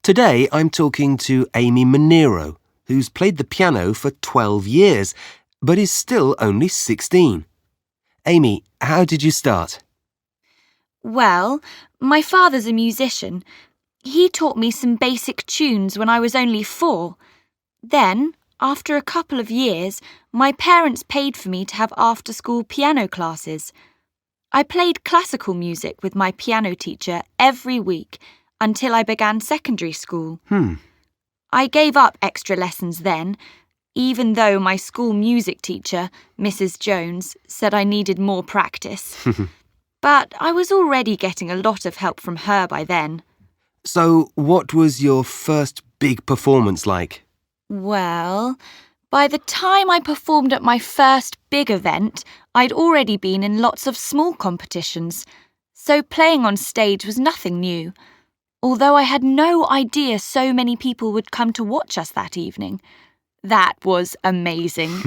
Today I'm talking to Amy Monero, who's played the piano for 12 years, but is still only 16. Amy, how did you start? Well, my father's a musician. He taught me some basic tunes when I was only 4. Then, after a couple of years, my parents paid for me to have after-school piano classes. I played classical music with my piano teacher every week until I began secondary school. I gave up extra lessons then, even though my school music teacher, Mrs. Jones, said I needed more practice. But I was already getting a lot of help from her by then. So, what was your first big performance like? Well, by the time I performed at my first big event, I'd already been in lots of small competitions, so playing on stage was nothing new, although I had no idea so many people would come to watch us that evening. That was amazing.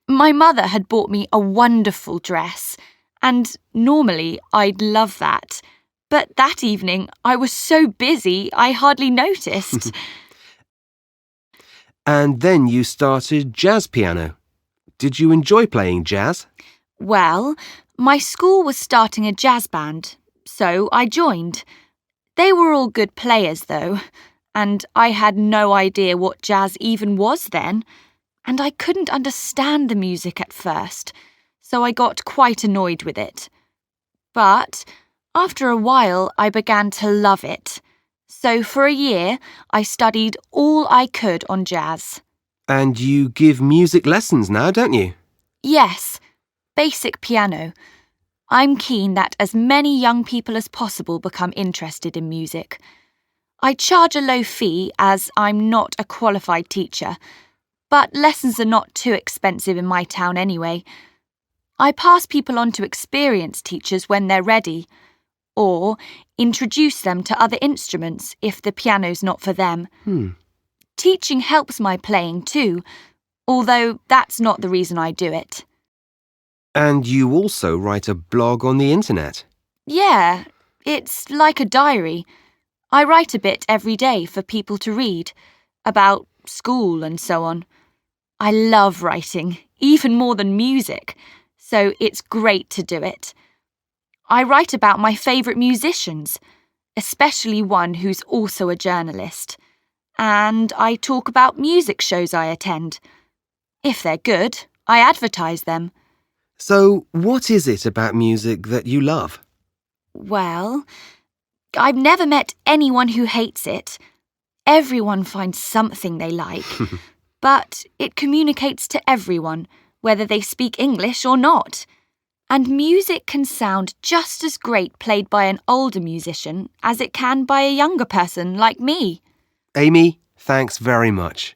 My mother had bought me a wonderful dress, and normally I'd love that. But that evening I was so busy I hardly noticed. And then you started jazz piano. Did you enjoy playing jazz? Well, my school was starting a jazz band, so I joined. They were all good players, though, and I had no idea what jazz even was then, and I couldn't understand the music at first, so I got quite annoyed with it. But after a while, I began to love it. So for a year, I studied all I could on jazz. And you give music lessons now, don't you? Yes, basic piano. I'm keen that as many young people as possible become interested in music. I charge a low fee as I'm not a qualified teacher, but lessons are not too expensive in my town anyway. I pass people on to experienced teachers when they're ready, or introduce them to other instruments if the piano's not for them. Teaching helps my playing too, although that's not the reason I do it. And you also write a blog on the internet. Yeah, it's like a diary. I write a bit every day for people to read, about school and so on. I love writing, even more than music, so it's great to do it. I write about my favourite musicians, especially one who's also a journalist. And I talk about music shows I attend. If they're good, I advertise them. So, what is it about music that you love? Well, I've never met anyone who hates it. Everyone finds something they like. But it communicates to everyone, whether they speak English or not. And music can sound just as great played by an older musician as it can by a younger person like me. Amy, thanks very much.